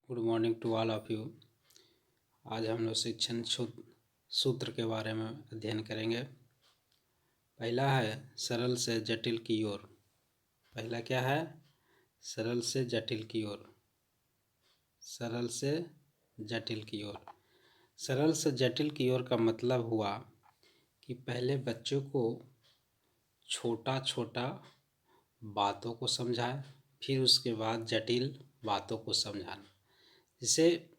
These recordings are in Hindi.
Good morning to all of you. आज हम लोग शिक्षण सूत्र के बारे में अध्ययन करेंगे। पहला है सरल से जटिल की ओर। पहला क्या है? सरल से जटिल की ओर। सरल से जटिल की ओर। सरल से जटिल की ओर का मतलब हुआ कि पहले बच्चों को छोटा छोटा बातों को समझाएं, फिर उसके बाद जटिल बातों को समझाना। जैसे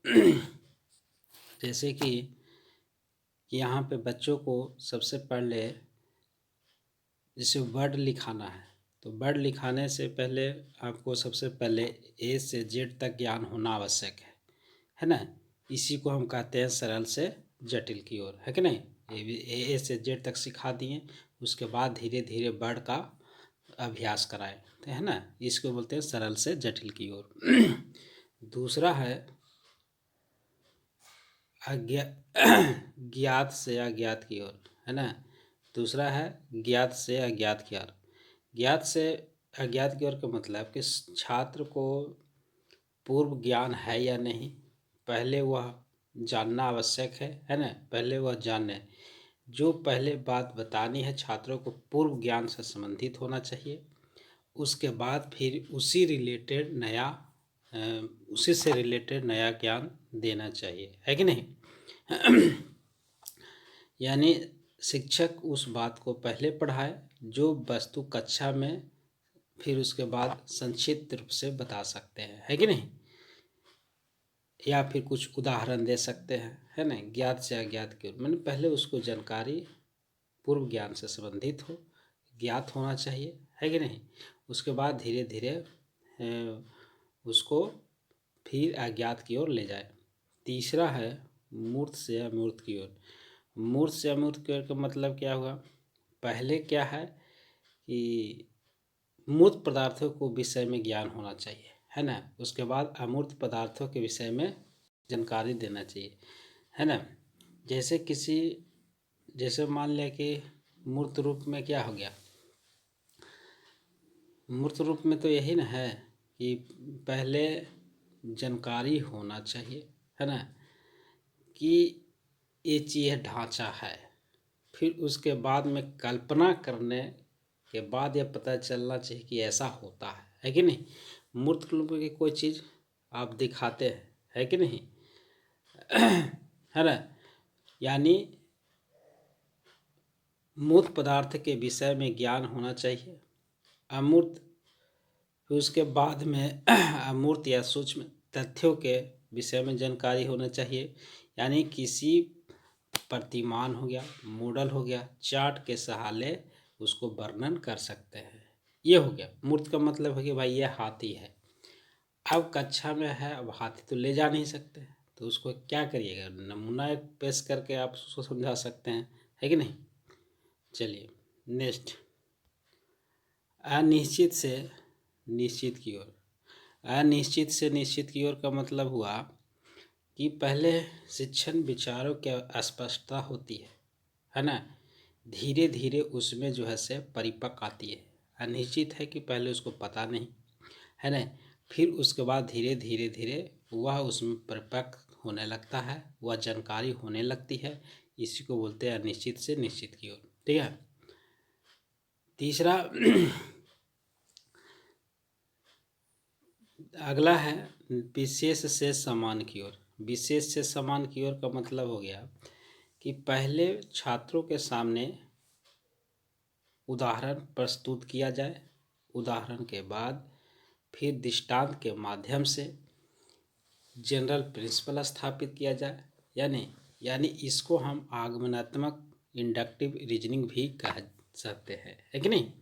कि यहाँ पे बच्चों को सबसे पहले जैसे वर्ड लिखाना है, तो वर्ड लिखाने से पहले आपको सबसे पहले ए से जेड तक ज्ञान होना आवश्यक है ना। इसी को हम कहते हैं सरल से जटिल की ओर, है कि नहीं। ए से जेड तक सिखा दिए, उसके बाद धीरे धीरे वर्ड का अभ्यास कराएं, तो है ना। इसको बोलते हैं सरल से जटिल की ओर। दूसरा है ज्ञात से अज्ञात की ओर, है ना। दूसरा है ज्ञात से अज्ञात की ओर। ज्ञात से अज्ञात की ओर का मतलब कि छात्र को पूर्व ज्ञान है या नहीं, पहले वह जानना आवश्यक है ना। पहले वह जाने, जो पहले बात बतानी है छात्रों को पूर्व ज्ञान से संबंधित होना चाहिए। उसके बाद फिर उसी से रिलेटेड नया ज्ञान देना चाहिए, है कि नहीं। यानी शिक्षक उस बात को पहले पढ़ाए जो वस्तु कक्षा में फिर उसके बाद संक्षिप्त रूप से बता सकते हैं, है कि नहीं। या फिर कुछ उदाहरण दे सकते हैं, है ना। ज्ञात से अज्ञात की ओर मैंने पहले उसको जानकारी पूर्व ज्ञान से संबंधित हो, ज्ञात होना चाहिए, है कि नहीं। उसके बाद धीरे धीरे उसको फिर अज्ञात की ओर ले जाए। तीसरा है मूर्त से अमूर्त की ओर। मूर्त से अमूर्त की ओर का मतलब क्या हुआ? पहले क्या है कि मूर्त पदार्थों को विषय में ज्ञान होना चाहिए, है ना। उसके बाद अमूर्त पदार्थों के विषय में जानकारी देना चाहिए, है ना। जैसे मान लिया कि मूर्त रूप में क्या हो गया। मूर्त रूप में तो यही ना है कि पहले जानकारी होना चाहिए, है ना, कि ये चीज़ ढांचा है। फिर उसके बाद में कल्पना करने के बाद यह पता चलना चाहिए कि ऐसा होता है कि नहीं। मूर्त रूप की कोई चीज़ आप दिखाते हैं, है कि नहीं, है ना। यानी मूर्त पदार्थ के विषय में ज्ञान होना चाहिए। अमूर्त फिर उसके बाद में अमूर्त या सूक्ष्म तथ्यों के विषय में जानकारी होना चाहिए। यानी किसी प्रतिमान हो गया, मॉडल हो गया, चार्ट के सहारे उसको वर्णन कर सकते हैं। ये हो गया मूर्त का मतलब है कि भाई ये हाथी है। अब कक्षा में है, अब हाथी तो ले जा नहीं सकते, तो उसको क्या करिएगा, नमूना एक पेश करके आप उसको समझा सकते हैं, है कि नहीं। चलिए नेक्स्ट, अनिश्चित से निश्चित की ओर। अनिश्चित से निश्चित की ओर का मतलब हुआ कि पहले शिक्षण विचारों की अस्पष्टता होती है ना। धीरे धीरे उसमें जो है से परिपक्व आती है। अनिश्चित है कि पहले उसको पता नहीं, है ना। फिर उसके बाद धीरे धीरे धीरे वह उसमें परिपक्व होने लगता है, वह जानकारी होने लगती है। इसी को बोलते हैं अनिश्चित से निश्चित की ओर, ठीक है। तीसरा अगला है विशेष से समान की ओर। विशेष से समान की ओर का मतलब हो गया कि पहले छात्रों के सामने उदाहरण प्रस्तुत किया जाए, उदाहरण के बाद फिर दृष्टांत के माध्यम से जनरल प्रिंसिपल स्थापित किया जाए। यानी इसको हम आगमनात्मक इंडक्टिव रीजनिंग भी कह सकते हैं, है कि नहीं।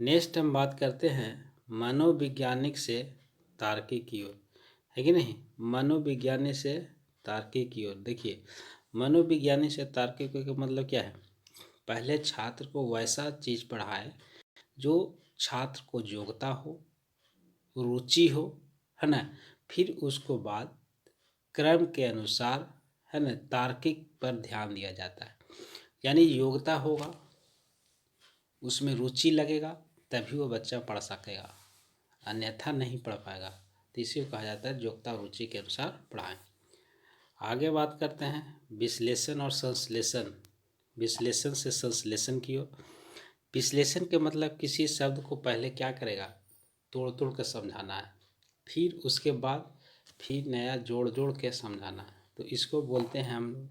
नेक्स्ट हम बात करते हैं मनोवैज्ञानिक से तार्किक की ओर, है कि नहीं। मनोविज्ञानी से तार्किक की ओर। देखिए मनोविज्ञानी से तार्किक का मतलब क्या है? पहले छात्र को वैसा चीज़ पढ़ाए जो छात्र को योग्यता हो, रुचि हो, है ना। फिर उसको बाद क्रम के अनुसार, है ना, तार्किक पर ध्यान दिया जाता है। यानी योग्यता होगा, उसमें रुचि लगेगा, तभी वो बच्चा पढ़ सकेगा, अन्यथा नहीं पढ़ पाएगा, तो इसी को कहा जाता है योग्यता और रुचि के अनुसार पढ़ाएं। आगे बात करते हैं विश्लेषण और संश्लेषण। विश्लेषण से संश्लेषण की ओर। विश्लेषण के मतलब किसी शब्द को पहले क्या करेगा, तोड़ तोड़ कर समझाना है, फिर उसके बाद फिर नया जोड़ जोड़ के समझाना है, तो इसको बोलते हैं हम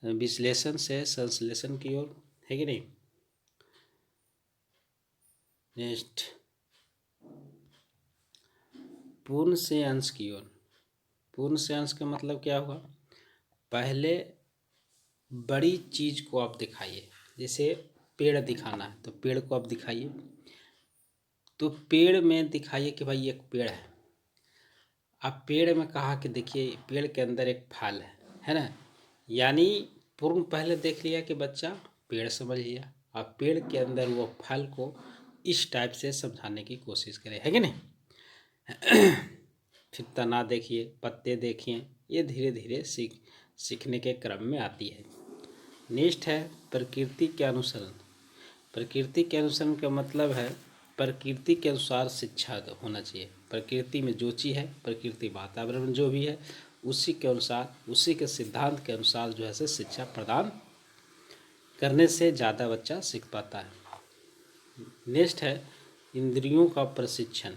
विश्लेषण से संश्लेषण की ओर, है कि नहीं। नेक्स्ट पूर्ण से अंश की ओर। पूर्ण से अंश का मतलब क्या हुआ, पहले बड़ी चीज को आप दिखाइए, जैसे पेड़ दिखाना है तो पेड़ को आप दिखाइए, तो पेड़ में दिखाइए कि भाई एक पेड़ है। आप पेड़ में कहा कि देखिए पेड़ के अंदर एक फल है ना, यानी पूर्ण पहले देख लिया कि बच्चा पेड़ समझ लिया, आप पेड़ के अंदर वो फल को इस टाइप से समझाने की कोशिश करें, है कि नहीं। फिर तना देखिए, पत्ते देखिए, ये धीरे धीरे सीखने के क्रम में आती है। नेक्स्ट है प्रकृति के अनुसरण। प्रकृति के अनुसरण का मतलब है प्रकृति के अनुसार शिक्षा होना चाहिए। प्रकृति में जो चीज़ है, प्रकृति वातावरण जो भी है, उसी के अनुसार, उसी के सिद्धांत के अनुसार जो है से शिक्षा प्रदान करने से ज़्यादा बच्चा सीख पाता है। नेक्स्ट है इंद्रियों का प्रशिक्षण,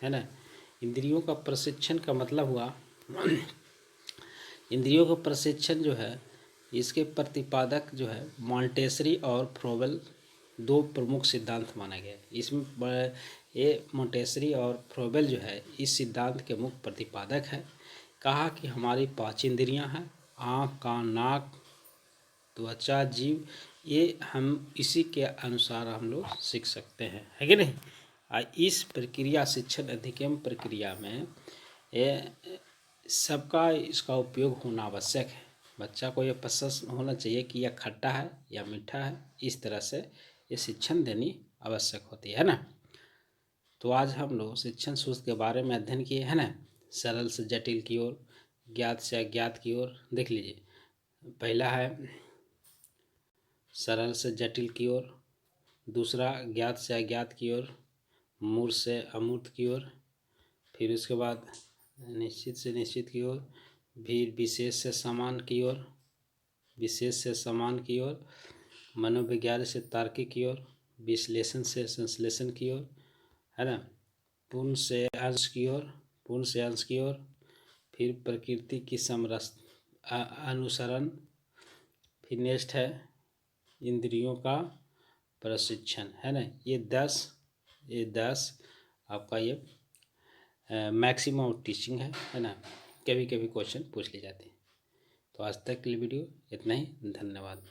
है ना। इंद्रियों का प्रशिक्षण का मतलब हुआ इंद्रियों का प्रशिक्षण जो है, इसके प्रतिपादक जो है मॉन्टेसरी और फ्रोबेल दो प्रमुख सिद्धांत माना गया। इसमें ये मॉन्टेसरी और फ्रोबेल जो है इस सिद्धांत के मुख्य प्रतिपादक है। कहा कि हमारी 5 इंद्रियां हैं, आँख, कान, नाक, त्वचा, जीव, ये हम इसी के अनुसार हम लोग सीख सकते हैं, है कि नहीं। इस प्रक्रिया शिक्षण अधिगम प्रक्रिया में ये सबका इसका उपयोग होना आवश्यक है। बच्चा को ये पसंद होना चाहिए कि यह खट्टा है या मीठा है, इस तरह से ये शिक्षण देनी आवश्यक होती है ना। तो आज हम लोग शिक्षण सूत्र के बारे में अध्ययन किए, है ना। सरल से जटिल की ओर, ज्ञात से अज्ञात की ओर। देख लीजिए, पहला है सरल से जटिल की ओर, दूसरा ज्ञात से अज्ञात की ओर, मूर्त से अमूर्त की ओर, फिर उसके बाद निश्चित से निश्चित की ओर, फिर विशेष से समान की ओर, विशेष से समान की ओर, मनोविज्ञान से तार्किक की ओर, विश्लेषण से संश्लेषण की ओर, है ना, पूर्ण से अंश की ओर, पूर्ण से अंश की ओर, फिर प्रकृति की समरस अनुसरण, फिर नेक्स्ट है इंद्रियों का प्रशिक्षण, है ना। ये 10 आपका ये मैक्सिमम टीचिंग है ना। कभी कभी क्वेश्चन पूछ लिए जाते हैं। तो आज तक के लिए वीडियो इतना ही, धन्यवाद।